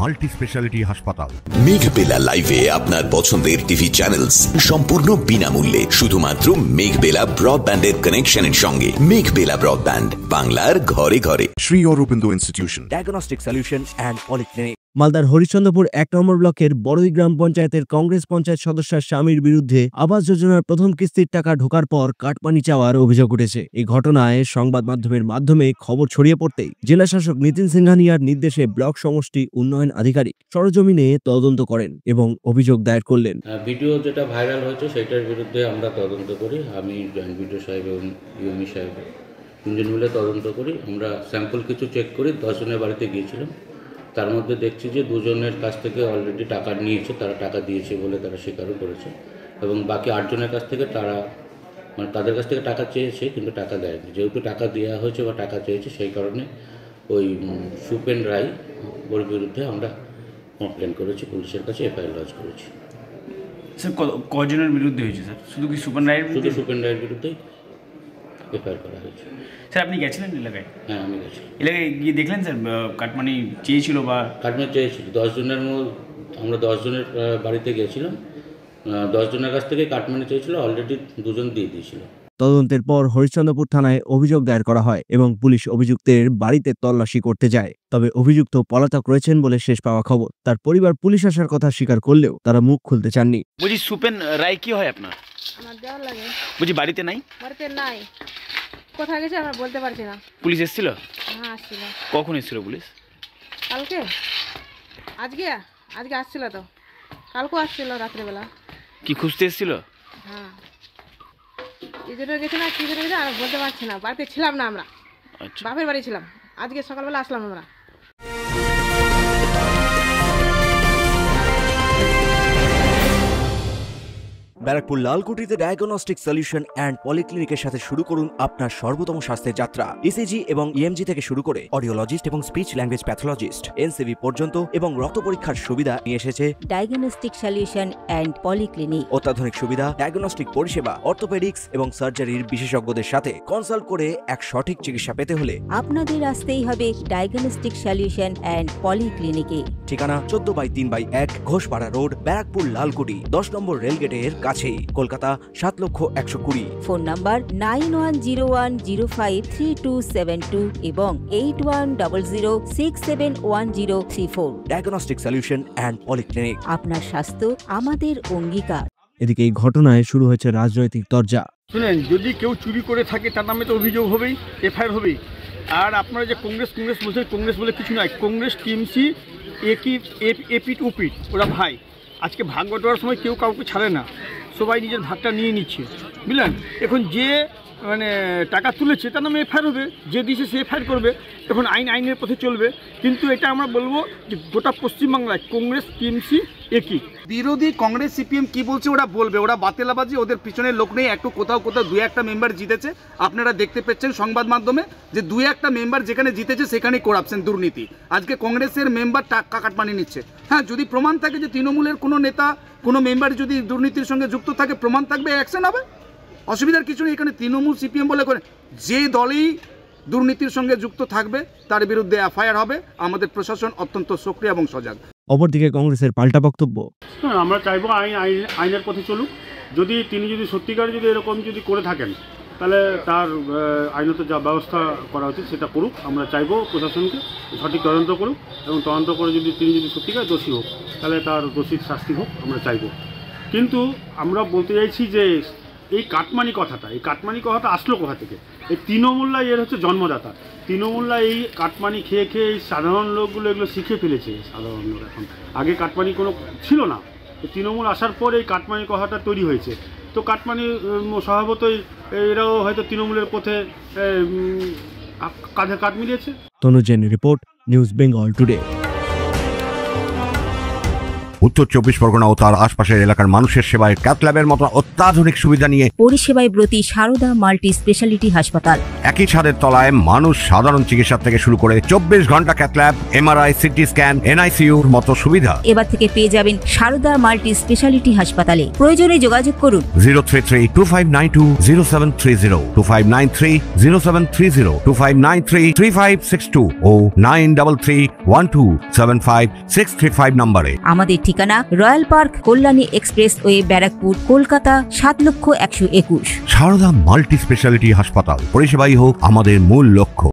Multi speciality হাসপাতাল। মেঘবেলা লাইভে আপনার পছন্দের টিভি চ্যানেলস সম্পূর্ণ বিনামূল্যে, শুধুমাত্র মেঘবেলা ব্রডব্যান্ডের কানেকশনের সঙ্গে। মেঘবেলা ব্রডব্যান্ড, বাংলার ঘরে ঘরে। Sri Aurobindo Institution, diagnostic solution and polyclinic. মালদার হরিশ্চন্দ্রপুর ১ নম্বর ব্লকের বড়ই গ্রাম পঞ্চায়েতের কংগ্রেস পঞ্চায়েত সদস্যের স্বামীর বিরুদ্ধে আবাস যোজনার প্রথম কিস্তির টাকা ঢোকার পর কাটমানি চাওয়ার অভিযোগ উঠেছে। এই ঘটনায় সংবাদ মাধ্যমের মাধ্যমে খবর ছড়িয়ে পড়তেই জেলা শাসক নিতিন সিংহানিয়ার নির্দেশে ব্লক সমষ্টি উন্নয়ন আধিকারিক সরজমিনে তদন্ত করেন এবং অভিযোগ দায়ের করলেন। ভিডিও যেটা ভাইরাল হয়েছে সেটার বিরুদ্ধে আমরা তদন্ত করি। আমি জয়েন্ট ভিডিও সাহেব এবং ইউএমই সাহেব তিনজন মিলে তদন্ত করি। আমরা স্যাম্পল কিছু চেক করি। 10 জনের বাড়িতে গিয়েছিলাম, তার মধ্যে দেখছি যে 2 জনের কাছ থেকে অলরেডি টাকা নিয়েছে, তারা টাকা দিয়েছে বলে তারা স্বীকারও করেছে, এবং বাকি 8 জনের কাছ থেকে তারা তাদের কাছ থেকে টাকা চেয়েছে কিন্তু টাকা দেয়নি। যেহেতু টাকা দেওয়া হয়েছে বা টাকা চেয়েছে, সেই কারণে ওই সুপেন রায় ওর বিরুদ্ধে আমরা কমপ্লেন করেছি, পুলিশের কাছে এফআইআর লজ করেছি। স্যার কজনের বিরুদ্ধে হয়েছে স্যার? শুধু কি সুপেন রায়ের? শুধু সুপেন রায়ের বিরুদ্ধেই এফআইআর করা হয়েছে। স্যার আপনি গেছিলেন এলাকায়? হ্যাঁ, আমি গেছি। এলাকায় গিয়ে দেখলেন স্যার কাটমানি চেয়েছিল বা? কাটমানি চেয়েছিল 10 জনের আমরা 10 জনের বাড়িতে গিয়েছিলাম। 10 জনের কাছ থেকে কাটমানি চেয়েছিল, অলরেডি 2 জন দিয়ে দিয়েছিল। তদন্তের পর হরিশ্চন্দ্রপুর থানায় অভিযোগ দায়ের করা হয় এবং পুলিশ অভিযুক্তের বাড়িতে তল্লাশি করতে যায়। তবে অভিযুক্ত পলাতক রয়েছেন বলে শেষ পাওয়া খবর। তার পরিবার পুলিশ আসার কথা স্বীকার করলেও তারা মুখ খুলতে চাননি। বলছি সুপেন রায় কি হয় আপনার? আমার দেওয়ার লাগে। বলছি বাড়িতে নাই? বাড়িতে নাই, কোথায় গেছে আমরা বলতে পারছি না। পুলিশ এসেছিল? হ্যাঁ, আসছিল। কখন এসেছিল পুলিশ? কালকে। আজকে আসছিল তো, কালকেও আসছিল রাত্রেবেলা। কি খুঁজতে এসেছিল? হ্যাঁ, এই জন্য গেছে না কি জন্য গেছে আমি বলতে পারছি না। বাড়িতে ছিলাম না আমরা, বাপের বাড়ি ছিলাম। আজকে সকালবেলা আসলাম আমরা। ব্যারাকপুর লালকুটিতে ডায়াগনস্টিক সলিউশন অ্যান্ড পলিক্লিনিকের সাথে শুরু করুন আপনার সর্বোত্তম স্বাস্থ্যের যাত্রা। ইসিজি এবং ইএমজি থেকে শুরু করে অডিওলজিস্ট এবং স্পিচ ল্যাঙ্গুয়েজ প্যাথোলজিস্ট, এনসিভি পর্যন্ত এবং রক্ত পরীক্ষার সুবিধা নিয়ে এসেছে ডায়াগনস্টিক সলিউশন অ্যান্ড পলিক্লিনিক। অত্যাধুনিক সুবিধা, ডায়াগনস্টিক পরিষেবা, অর্থোপেডিক্স এবং সার্জারির বিশেষজ্ঞদের সাথে কনসাল্ট করে এক সঠিক চিকিৎসা পেতে হলে আপনাদের আসতেই হবে ডায়াগনস্টিক সলিউশন অ্যান্ড পলিক্লিনিকে। ঠিকানা 14/3/1 ঘোষপাড়া রোড, ব্যারাকপুর লালকুটি, 10 নম্বর রেলগেটের কাছেই, কলকাতা 7,120,000। ফোন নাম্বার 9101053272 এবং 8100671034। Diagnostic solution and polyclinic. আপনার স্বাস্থ্য আমাদের অঙ্গীকার। এদিকে এই ঘটনায় শুরু হয়েছে রাজনৈতিক তরজা। শুনেন, যদি কেউ চুরি করে থাকে তার নামে তো অভিযোগ হবেই, এফআইআর হবেই। আর আপনারা যে কংগ্রেস বলছেন, কংগ্রেস বলে কিছু নয়। কংগ্রেস টিএমসি একই, এপিট উপিট, ওরা ভাই। আজকে ভাগ বটোয়ার সময় কেউ কাউকে ছাড়ে না, সবাই নিজের ভাগটা নিয়ে নিচ্ছে, বুঝলেন। এখন যে টাকা তুলেছে তার নামে এফআইআর হবে, যে দিয়েছে সে এফআইআর করবে। এখন আইনের পথে চলবে। কিন্তু এটা আমরা বলবো যে গোটা পশ্চিমবাংলায় কংগ্রেস টিএমসি একই। বিরোধী কংগ্রেস সিপিএম কি বলছে ওরা বলবে, ওরা বাতেলাবাজি, ওদের পিছনে লোক নেই। একটু কোথাও 2-1টা মেম্বার জিতেছে, আপনারা দেখতে পেয়েছেন সংবাদ মাধ্যমে যে 2-1টা মেম্বার যেখানে জিতেছে সেখানেই করাপশন, দুর্নীতি। আজকে কংগ্রেসের মেম্বার টাকা কাটমানি নিচ্ছে। হ্যাঁ, যদি প্রমাণ থাকে যে তৃণমূলের কোনো নেতা, কোনো মেম্বার যদি দুর্নীতির সঙ্গে যুক্ত থাকে, প্রমাণ থাকবে, অ্যাকশন হবে, অসুবিধার কিছু নেই। এখানে তৃণমূল সিপিএম বলে করে যে দলই দুর্নীতির সঙ্গে যুক্ত থাকবে তার বিরুদ্ধে এফআইআর হবে। আমাদের প্রশাসন অত্যন্ত সক্রিয় এবং সজাগ। অপরদিকে কংগ্রেসের পাল্টা বক্তব্য। আমরা চাইবো আইনের পথে চলুক। তিনি যদি সত্যিকার এরকম করে থাকেন, তাহলে তার আইনত যা ব্যবস্থা করা উচিত সেটা করুক। আমরা চাইবো প্রশাসনকে সঠিক তদন্ত করুক, এবং তদন্ত করে তিনি যদি সত্যিকার দোষী হোক, তাহলে তার দোষীর শাস্তি হোক, আমরা চাইবো। কিন্তু আমরা বলতে চাইছি যে এই কাটমানি কথাটা আসলো কোথা থেকে? এই তৃণমূল্লা এর হচ্ছে জন্মদাতা। তৃণমূল্লা এই কাটমানি খেয়ে এই সাধারণ লোকগুলো এগুলো শিখে ফেলেছে। সাধারণ লোক এখন, আগে কাটমানি কোনো ছিল না, তৃণমূল আসার পর এই কাটমানি কথাটা তৈরি হয়েছে। তো কাটমানি স্বভাবতই এরাও হয়তো তৃণমূলের পথে কাঁধে কাঁধ মিলিয়েছে। তনুজেন রিপোর্ট, নিউজ বেঙ্গল টুডে। উত্তর 24 পরগনা ও তার আশপাশের এলাকার মানুষের সেবায় ক্যাথ ল্যাবের মতো অত্যাধুনিক সুবিধা নিয়ে পরিষেবায় ব্রতী সারদা মাল্টি স্পেশালিটি হাসপাতাল। একই ছাদের তলায় মানুষ সাধারণ চিকিৎসা থেকে শুরু করে 24 ঘন্টা cath lab, MRI, CT scan, এনআইসিইউর মতো সুবিধা এবার থেকে পেয়ে যাবেন সারদা মাল্টি স্পেশালিটি হাসপাতালে। প্রয়োজনে যোগাযোগ করুন 033-2592-0730, 2593-0730, 2593-3562 ও 9331275635 নম্বরে। আমাদের ঠিকানা Royal Park, Kalyani expressway, Barrackpore, Kolkata 7,121,000। Sarada multi speciality হাসপাতাল, পরিষেবাই হোক আমাদের মূল লক্ষ্য।